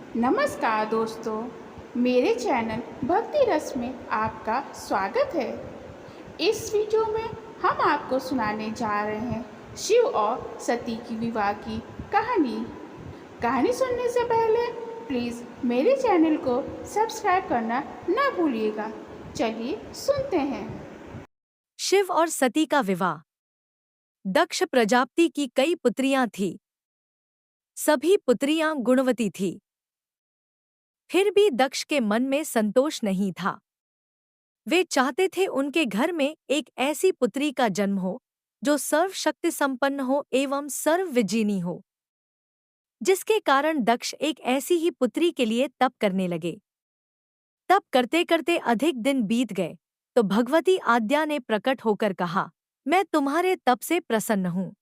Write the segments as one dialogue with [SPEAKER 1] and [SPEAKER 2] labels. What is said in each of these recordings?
[SPEAKER 1] नमस्कार दोस्तों, मेरे चैनल भक्ति रस में आपका स्वागत है। इस वीडियो में हम आपको सुनाने जा रहे हैं शिव और सती की विवाह की कहानी। कहानी सुनने से पहले प्लीज़ मेरे चैनल को सब्सक्राइब करना ना भूलिएगा। चलिए सुनते हैं।
[SPEAKER 2] शिव और सती का विवाह। दक्ष प्रजापति की कई पुत्रियां थीं। सभी पुत्रियां गुणवती थीं। फिर भी दक्ष के मन में संतोष नहीं था। वे चाहते थे उनके घर में एक ऐसी पुत्री का जन्म हो जो सर्वशक्ति संपन्न हो एवं सर्वविजीनी हो, जिसके कारण दक्ष एक ऐसी ही पुत्री के लिए तप करने लगे। तप करते करते अधिक दिन बीत गए तो भगवती आद्या ने प्रकट होकर कहा, मैं तुम्हारे तप से प्रसन्न हूँ।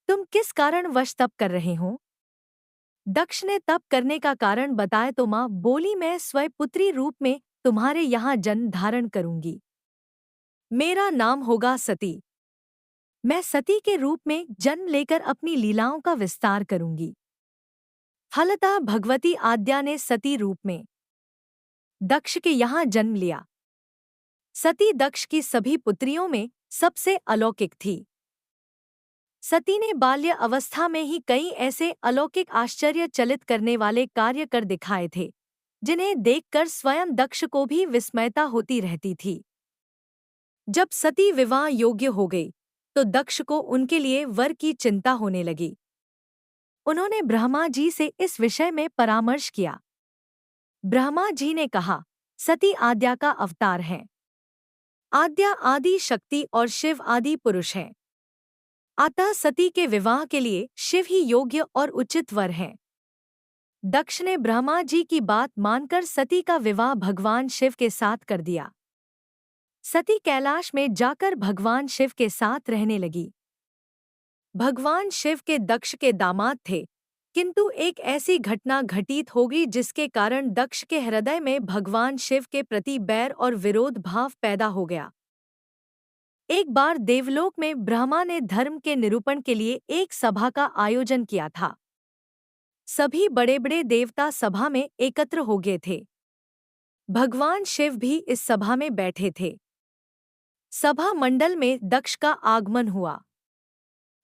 [SPEAKER 2] तुम किस कारण वश तप कर रहे हो? दक्ष ने तप करने का कारण बताया तो माँ बोली, मैं स्वयं पुत्री रूप में तुम्हारे यहाँ जन्म धारण करूंगी। मेरा नाम होगा सती। मैं सती के रूप में जन्म लेकर अपनी लीलाओं का विस्तार करूंगी। फलतः भगवती आद्या ने सती रूप में दक्ष के यहाँ जन्म लिया। सती दक्ष की सभी पुत्रियों में सबसे अलौकिक थी। सती ने बाल्य अवस्था में ही कई ऐसे अलौकिक आश्चर्यचलित करने वाले कार्य कर दिखाए थे, जिन्हें देखकर स्वयं दक्ष को भी विस्मयता होती रहती थी। जब सती विवाह योग्य हो गई तो दक्ष को उनके लिए वर की चिंता होने लगी। उन्होंने ब्रह्मा जी से इस विषय में परामर्श किया। ब्रह्मा जी ने कहा, सती आद्या का अवतार है। आद्या आदि शक्ति और शिव आदि पुरुष हैं। अतः सती के विवाह के लिए शिव ही योग्य और उचित वर हैं। दक्ष ने ब्रह्मा जी की बात मानकर सती का विवाह भगवान शिव के साथ कर दिया। सती कैलाश में जाकर भगवान शिव के साथ रहने लगी। भगवान शिव के दक्ष के दामाद थे, किंतु एक ऐसी घटना घटित हो गई जिसके कारण दक्ष के हृदय में भगवान शिव के प्रति बैर और विरोध भाव पैदा हो गया। एक बार देवलोक में ब्रह्मा ने धर्म के निरूपण के लिए एक सभा का आयोजन किया था। सभी बड़े बड़े देवता सभा में एकत्र हो गए थे। भगवान शिव भी इस सभा में बैठे थे। सभा मंडल में दक्ष का आगमन हुआ।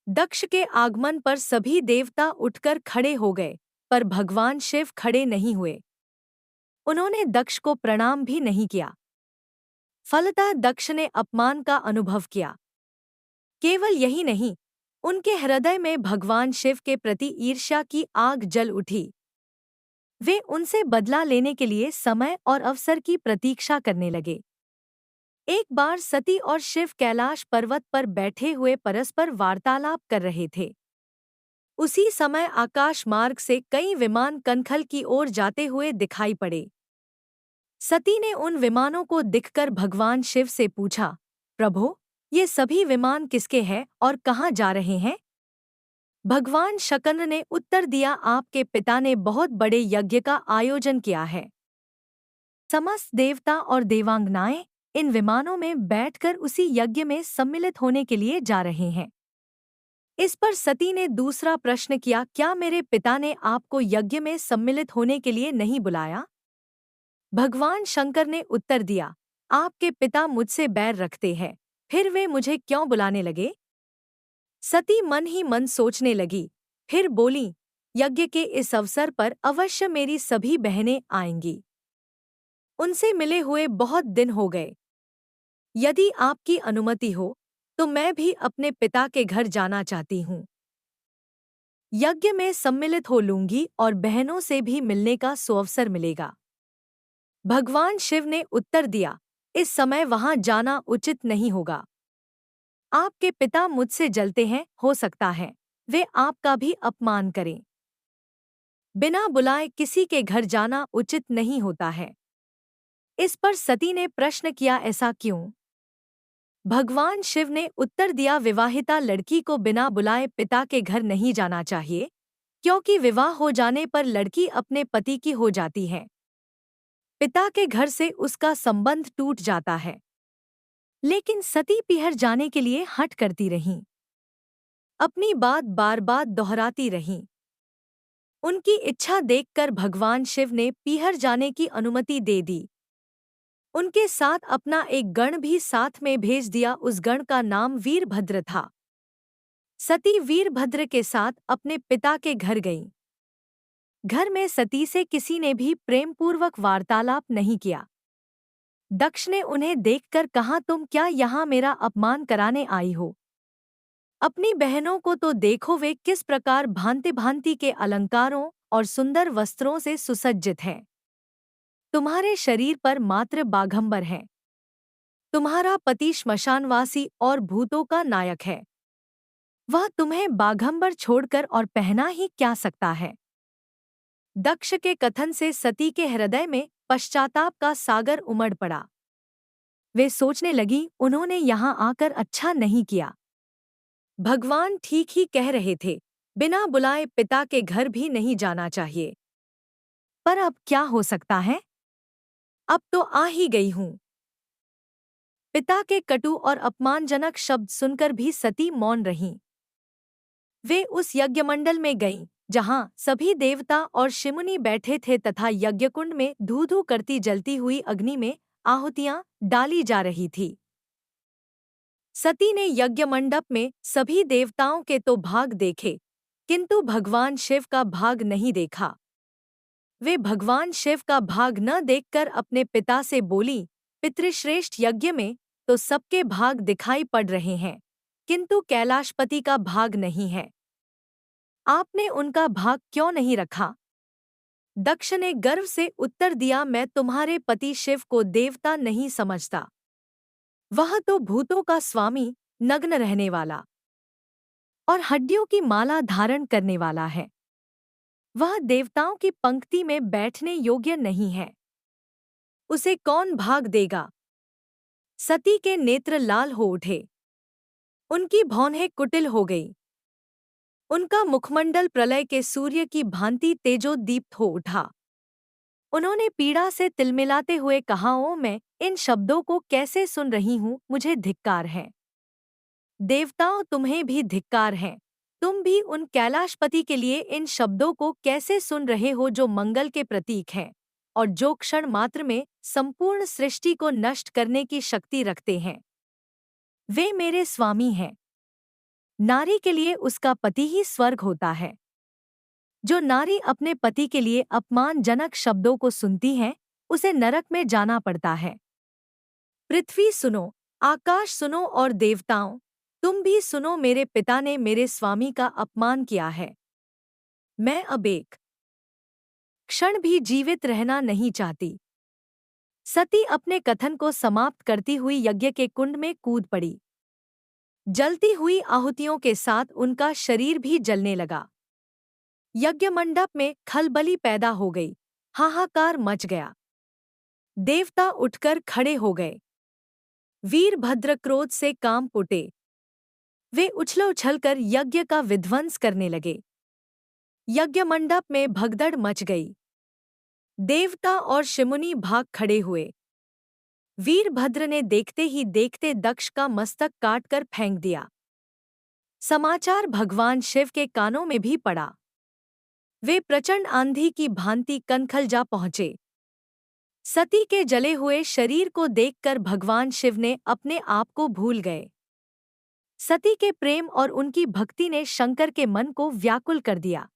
[SPEAKER 2] दक्ष के आगमन पर सभी देवता उठकर खड़े हो गए, पर भगवान शिव खड़े नहीं हुए। उन्होंने दक्ष को प्रणाम भी नहीं किया। फलतः दक्ष ने अपमान का अनुभव किया। केवल यही नहीं, उनके हृदय में भगवान शिव के प्रति ईर्ष्या की आग जल उठी। वे उनसे बदला लेने के लिए समय और अवसर की प्रतीक्षा करने लगे। एक बार सती और शिव कैलाश पर्वत पर बैठे हुए परस्पर वार्तालाप कर रहे थे। उसी समय आकाश मार्ग से कई विमान कनखल की ओर जाते हुए दिखाई पड़े। सती ने उन विमानों को दिखकर भगवान शिव से पूछा, प्रभो, ये सभी विमान किसके हैं और कहाँ जा रहे हैं? भगवान शकंद ने उत्तर दिया, आपके पिता ने बहुत बड़े यज्ञ का आयोजन किया है। समस्त देवता और देवांगनाएं इन विमानों में बैठकर उसी यज्ञ में सम्मिलित होने के लिए जा रहे हैं। इस पर सती ने दूसरा प्रश्न किया, क्या मेरे पिता ने आपको यज्ञ में सम्मिलित होने के लिए नहीं बुलाया? भगवान शंकर ने उत्तर दिया, आपके पिता मुझसे बैर रखते हैं, फिर वे मुझे क्यों बुलाने लगे? सती मन ही मन सोचने लगी, फिर बोली, यज्ञ के इस अवसर पर अवश्य मेरी सभी बहनें आएंगी। उनसे मिले हुए बहुत दिन हो गए। यदि आपकी अनुमति हो तो मैं भी अपने पिता के घर जाना चाहती हूँ। यज्ञ में सम्मिलित हो लूंगी और बहनों से भी मिलने का सुअवसर मिलेगा। भगवान शिव ने उत्तर दिया, इस समय वहां जाना उचित नहीं होगा। आपके पिता मुझसे जलते हैं, हो सकता है वे आपका भी अपमान करें। बिना बुलाए किसी के घर जाना उचित नहीं होता है। इस पर सती ने प्रश्न किया, ऐसा क्यों? भगवान शिव ने उत्तर दिया, विवाहिता लड़की को बिना बुलाए पिता के घर नहीं जाना चाहिए, क्योंकि विवाह हो जाने पर लड़की अपने पति की हो जाती है। पिता के घर से उसका संबंध टूट जाता है। लेकिन सती पीहर जाने के लिए हठ करती रहीं। अपनी बात बार बार दोहराती रहीं। उनकी इच्छा देखकर भगवान शिव ने पीहर जाने की अनुमति दे दी। उनके साथ अपना एक गण भी साथ में भेज दिया। उस गण का नाम वीरभद्र था। सती वीरभद्र के साथ अपने पिता के घर गईं। घर में सती से किसी ने भी प्रेमपूर्वक वार्तालाप नहीं किया। दक्ष ने उन्हें देखकर कहा, तुम क्या यहाँ मेरा अपमान कराने आई हो? अपनी बहनों को तो देखो, वे किस प्रकार भांति भांति के अलंकारों और सुंदर वस्त्रों से सुसज्जित हैं। तुम्हारे शरीर पर मात्र बाघंबर हैं। तुम्हारा पति श्मशानवासी और भूतों का नायक है। वह तुम्हें बाघंबर छोड़कर और पहना ही क्या सकता है? दक्ष के कथन से सती के हृदय में पश्चाताप का सागर उमड़ पड़ा। वे सोचने लगी, उन्होंने यहाँ आकर अच्छा नहीं किया। भगवान ठीक ही कह रहे थे, बिना बुलाए पिता के घर भी नहीं जाना चाहिए। पर अब क्या हो सकता है? अब तो आ ही गई हूं। पिता के कटु और अपमानजनक शब्द सुनकर भी सती मौन रहीं। वे उस यज्ञमंडल में गईं, जहां सभी देवता और शिमुनि बैठे थे तथा यज्ञकुंड में धू-धू करती जलती हुई अग्नि में आहुतियां डाली जा रही थी। सती ने यज्ञमंडप में सभी देवताओं के तो भाग देखे, किंतु भगवान शिव का भाग नहीं देखा। वे भगवान शिव का भाग न देखकर अपने पिता से बोली, पितृश्रेष्ठ यज्ञ में तो सबके भाग दिखाई पड़ रहे हैं, किंतु कैलाशपति का भाग नहीं है। आपने उनका भाग क्यों नहीं रखा? दक्ष ने गर्व से उत्तर दिया, मैं तुम्हारे पति शिव को देवता नहीं समझता। वह तो भूतों का स्वामी, नग्न रहने वाला और हड्डियों की माला धारण करने वाला है। वह देवताओं की पंक्ति में बैठने योग्य नहीं है। उसे कौन भाग देगा? सती के नेत्र लाल हो उठे। उनकी भौहें कुटिल हो गई। उनका मुखमंडल प्रलय के सूर्य की भांति तेजोदीप्त हो उठा। उन्होंने पीड़ा से तिलमिलाते हुए कहा, ओ मैं इन शब्दों को कैसे सुन रही हूँ, मुझे धिक्कार है। देवताओं, तुम्हें भी धिक्कार है। तुम भी उन कैलाशपति के लिए इन शब्दों को कैसे सुन रहे हो जो मंगल के प्रतीक हैं और जो क्षण मात्र में संपूर्ण सृष्टि को नष्ट करने की शक्ति रखते हैं। वे मेरे स्वामी हैं। नारी के लिए उसका पति ही स्वर्ग होता है। जो नारी अपने पति के लिए अपमानजनक शब्दों को सुनती है, उसे नरक में जाना पड़ता है। पृथ्वी सुनो, आकाश सुनो और देवताओं, तुम भी सुनो, मेरे पिता ने मेरे स्वामी का अपमान किया है। मैं अब एक क्षण भी जीवित रहना नहीं चाहती। सती अपने कथन को समाप्त करती हुई यज्ञ के कुंड में कूद पड़ी। जलती हुई आहुतियों के साथ उनका शरीर भी जलने लगा। यज्ञ मंडप में खलबली पैदा हो गई। हाहाकार मच गया। देवता उठकर खड़े हो गए। वीरभद्र क्रोध से कांप उठे। वे उछल-उछलकर यज्ञ का विध्वंस करने लगे। यज्ञ मंडप में भगदड़ मच गई। देवता और शिमुनि भाग खड़े हुए। वीरभद्र ने देखते ही देखते दक्ष का मस्तक काटकर फेंक दिया। समाचार भगवान शिव के कानों में भी पड़ा। वे प्रचंड आंधी की भांति कनखल जा पहुंचे। सती के जले हुए शरीर को देखकर भगवान शिव ने अपने आप को भूल गए। सती के प्रेम और उनकी भक्ति ने शंकर के मन को व्याकुल कर दिया।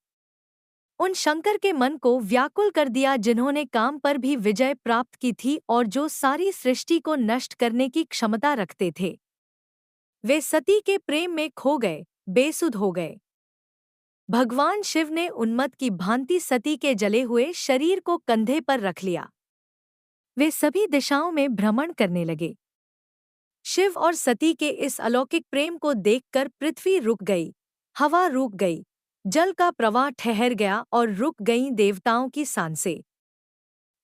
[SPEAKER 2] उन शंकर के मन को व्याकुल कर दिया जिन्होंने काम पर भी विजय प्राप्त की थी और जो सारी सृष्टि को नष्ट करने की क्षमता रखते थे। वे सती के प्रेम में खो गए, बेसुध हो गए। भगवान शिव ने उन्मत्त की भांति सती के जले हुए शरीर को कंधे पर रख लिया। वे सभी दिशाओं में भ्रमण करने लगे। शिव और सती के इस अलौकिक प्रेम को देखकर पृथ्वी रुक गई, हवा रुक गई, जल का प्रवाह ठहर गया और रुक गईं देवताओं की सांसें।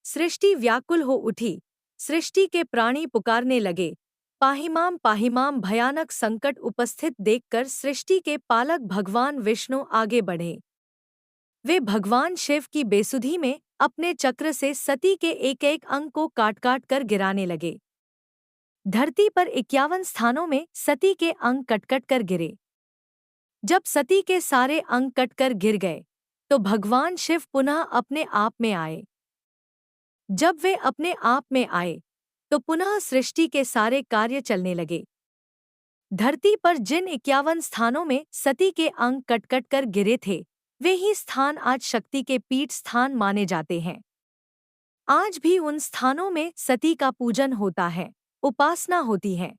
[SPEAKER 2] सृष्टि व्याकुल हो उठी। सृष्टि के प्राणी पुकारने लगे, पाहिमाम पाहिमाम। भयानक संकट उपस्थित देखकर सृष्टि के पालक भगवान विष्णु आगे बढ़े। वे भगवान शिव की बेसुधी में अपने चक्र से सती के एक एक अंग को काट काट कर गिराने लगे। धरती पर 51 स्थानों में सती के अंग कट कट कर गिरे। जब सती के सारे अंग कटकर गिर गए, तो भगवान शिव पुनः अपने आप में आए। जब वे अपने आप में आए तो पुनः सृष्टि के सारे कार्य चलने लगे। धरती पर जिन 51 स्थानों में सती के अंग कट कट कर गिरे थे, वे ही स्थान आज शक्ति के पीठ स्थान माने जाते हैं। आज भी उन स्थानों में सती का पूजन होता है, उपासना होती है।